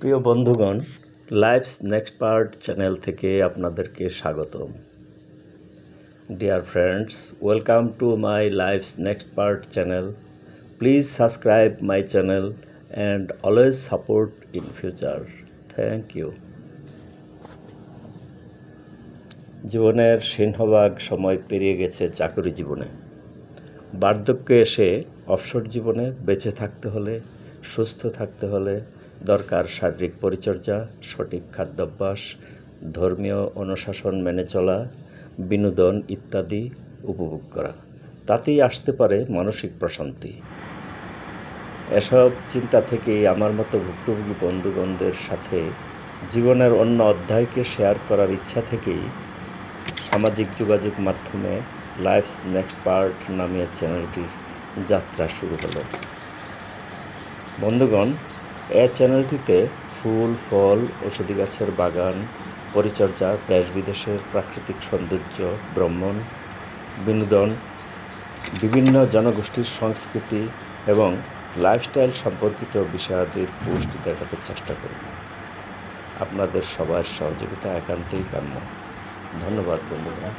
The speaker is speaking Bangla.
প্রিয় বন্ধুগণ, লাইফস নেক্সট পার্ট চ্যানেল থেকে আপনাদেরকে স্বাগতম। Dear friends, welcome to my life's next part channel. Please subscribe my channel and always support in future. Thank you. জীবনের সিংহভাগ সময় পেরিয়ে গেছে চাকরি জীবনে। বার্ধক্যে এসে অবসর জীবনে বেঁচে থাকতে হলে, সুস্থ থাকতে হলে দরকার শারীরিক পরিচর্যা, সঠিক খাদ্যাভ্যাস, ধর্মীয় অনুশাসন মেনে চলা, বিনোদন ইত্যাদি উপভোগ করা। তাতেই আসতে পারে মানসিক প্রশান্তি। এসব চিন্তা থেকেই আমার মতো ভুক্তভোগী বন্ধুগণদের সাথে জীবনের অন্য অধ্যায়কে শেয়ার করার ইচ্ছা থেকেই সামাজিক যোগাযোগ মাধ্যমে লাইফস নেক্সট পার্ট নামীয় চ্যানেলটির যাত্রা শুরু হলো। বন্ধুগণ, এই চ্যানেলটিতে ফুল, ফল, ঔষধি গাছের বাগান, পরিচর্যা, দেশ বিদেশের প্রাকৃতিক সৌন্দর্য, ভ্রমণ, বিনোদন, বিভিন্ন জনগোষ্ঠীর সংস্কৃতি এবং লাইফস্টাইল সম্পর্কিত বিষয়াদির পোস্ট দেখাতে চেষ্টা করব। আপনাদের সবার সহযোগিতা একান্তই কাম্য। ধন্যবাদ বন্ধুরা।